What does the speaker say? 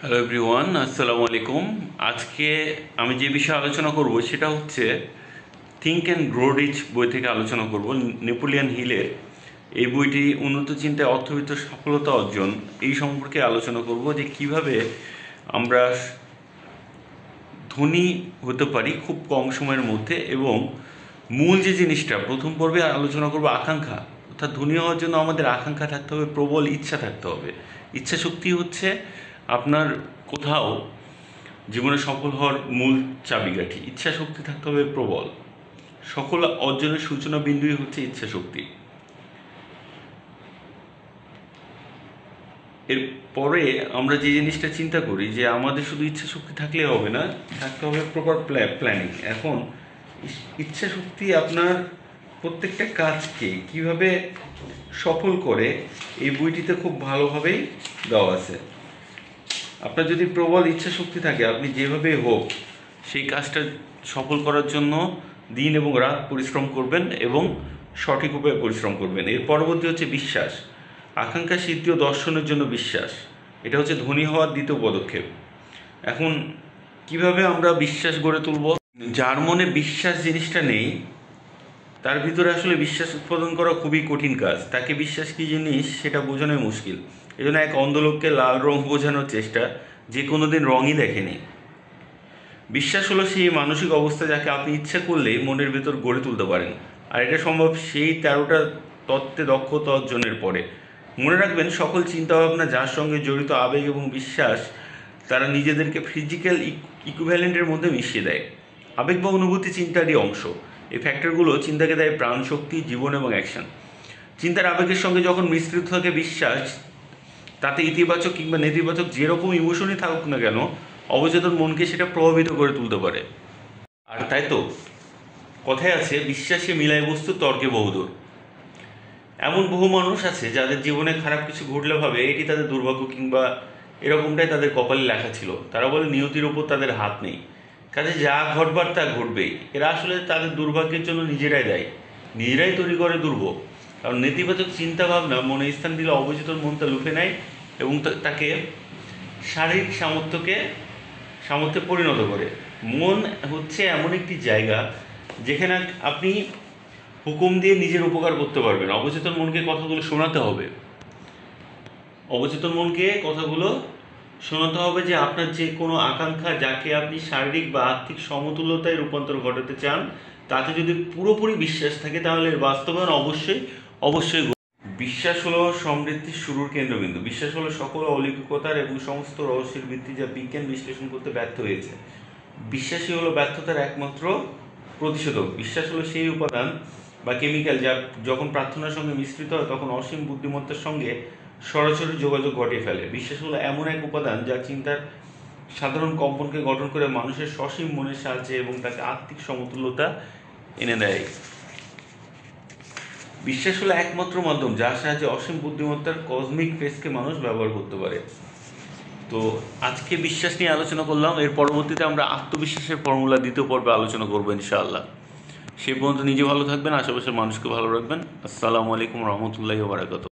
Hello everyone, আসসালামু আলাইকুম। আজকে আমি যে বিষয়ে আলোচনা করব সেটা হচ্ছে থিঙ্ক অ্যান্ড গ্রো রিচ বই থেকে আলোচনা করব। নেপোলিয়ান হিলের এই বইটি উন্নত চিন্তায় অর্থবিত্ত সফলতা অর্জন এই সম্পর্কে আলোচনা করব যে কিভাবে আমরা ধনী হতে পারি খুব কম সময়ের মধ্যে। এবং মূল যে জিনিসটা প্রথম পর্বে আলোচনা করব আকাঙ্ক্ষা, অর্থাৎ ধনী হওয়ার জন্য আমাদের আকাঙ্ক্ষা থাকতে হবে, প্রবল ইচ্ছা থাকতে হবে। ইচ্ছা শক্তি হচ্ছে আপনার কোথাও জীবনে সফল হওয়ার মূল চাবিকাঠি। ইচ্ছা শক্তি থাকতে হবে প্রবল। সকল অর্জনের সূচনা বিন্দুই হচ্ছে ইচ্ছা শক্তি। এরপরে আমরা যে জিনিসটা চিন্তা করি যে আমাদের শুধু ইচ্ছা শক্তি থাকলে হবে না, থাকতে হবে প্রপার প্ল্যানিং। এখন ইচ্ছা শক্তি আপনার প্রত্যেকটা কাজকে কিভাবে সফল করে এই বইটিতে খুব ভালোভাবেই দেওয়া আছে। আপনার যদি প্রবল ইচ্ছা শক্তি থাকে, আপনি যেভাবে হোক সেই কাজটা সফল করার জন্য দিন এবং রাত পরিশ্রম করবেন এবং সঠিক উপায়ে পরিশ্রম করবেন। এর পরবর্তী হচ্ছে বিশ্বাস। আকাঙ্ক্ষা সিদ্ধি ও দর্শনের জন্য বিশ্বাস, এটা হচ্ছে ধনী হওয়ার দ্বিতীয় পদক্ষেপ। এখন কিভাবে আমরা বিশ্বাস গড়ে তুলব? যার মনে বিশ্বাস জিনিসটা নেই তার ভিতরে আসলে বিশ্বাস উৎপাদন করা খুবই কঠিন কাজ। তাকে বিশ্বাস কী জিনিস সেটা বোঝানোই মুশকিল। এই জন্য এক অন্ধ লোককে লাল রং বোঝানোর চেষ্টা, যে কোনো দিন রঙই দেখেনি। বিশ্বাস হলো সেই মানসিক অবস্থা যাকে আপনি ইচ্ছা করলেই মনের ভেতর গড়ে তুলতে পারেন। আর এটা সম্ভব সেই 13টা তত্ত্বে দক্ষতা অর্জনের পরে। মনে রাখবেন, সকল চিন্তাভাবনা যার সঙ্গে জড়িত আবেগ এবং বিশ্বাস, তারা নিজেদেরকে ফিজিক্যাল ইকুইভ্যালেন্টের মধ্যে মিশিয়ে দেয়। আবেগ বা অনুভূতি চিন্তারই অংশ। এই ফ্যাক্টরগুলো চিন্তাকে দেয় প্রাণ, শক্তি, জীবন এবং অ্যাকশন। চিন্তার আবেগের সঙ্গে যখন মিশ্রিত থাকে বিশ্বাস, তাতে ইতিবাচক কিংবা নেতিবাচক যেরকম ইমোশনই থাকুক না কেন, অবচেতন মনকে সেটা প্রভাবিত করে তুলতে পারে। আর তাই তো কথায় আছে, বিশ্বাসে মিলায় বস্তু তর্কে বহুদূর। এমন বহু মানুষ আছে যাদের জীবনে খারাপ কিছু ঘটলে ভাবে এটি তাদের দুর্ভাগ্য কিংবা এরকমটাই তাদের কপালে লেখা ছিল। তারা বলে নিয়তির ওপর তাদের হাত নেই, কাজে যা ঘটবার তা ঘটবেই। এরা আসলে তাদের দুর্ভাগ্যের জন্য নিজেরাই দায়ী, নিজেরাই তৈরি করে দুর্ভোগ। কারণ নেতিবাচক চিন্তা ভাবনা মনে স্থান দিলে অবচেতন মন তা লুফে নেয় এবং তাকে শারীরিক সামর্থ্যে পরিণত করে। মন হচ্ছে এমন একটি জায়গা যেখানে আপনি হুকুম দিয়ে নিজের উপকার করতে পারবেন। অবচেতন মনকে কথাগুলো শোনাতে হবে। যে আপনার যে কোনো আকাঙ্ক্ষা, যাকে আপনি শারীরিক বা আর্থিক সমতুল্যতায় রূপান্তর ঘটাতে চান, তাতে যদি পুরোপুরি বিশ্বাস থাকে তাহলে এর বাস্তবায়ন অবশ্যই। বিশ্বাস হলো সমৃদ্ধির শুরুর কেন্দ্রবিন্দু। বিশ্বাস হলো সকল অলৌকিকতার এবং সমস্ত রহস্যের ভিত্তি, যা বিজ্ঞান বিশ্লেষণ করতে ব্যর্থ হয়েছে। বিশ্বাসই হলো ব্যর্থতার একমাত্র প্রতিষেধক। বিশ্বাস হলো সেই উপাদান বা কেমিক্যাল যা যখন প্রার্থনার সঙ্গে মিশ্রিত হয় তখন অসীম বুদ্ধিমত্তার সঙ্গে সরাসরি যোগাযোগ ঘটিয়ে ফেলে। বিশ্বাস হলো এমন এক উপাদান যা চিন্তার সাধারণ কম্পনকে গঠন করে মানুষের সসীম মনের সাহায্যে এবং তাকে আত্মিক সমতুল্যতা এনে দেয়। বিশ্বাস হলো একমাত্র মাধ্যম যার সাহায্যে অসীম বুদ্ধিমত্তার কসমিক ফেসকে মানুষ ব্যবহার করতে পারে। তো আজকে বিশ্বাস নিয়ে আলোচনা করলাম। এর পরবর্তীতে আমরা আত্মবিশ্বাসের ফর্মুলা দ্বিতীয় পর্বে আলোচনা করবো ইনশাআল্লাহ। সেই পর্যন্ত নিজে ভালো থাকবেন, আশেপাশের মানুষকে ভালো রাখবেন। আসসালামু আলাইকুম রহমতুল্লাহি ওয়া বারাকাতুহু।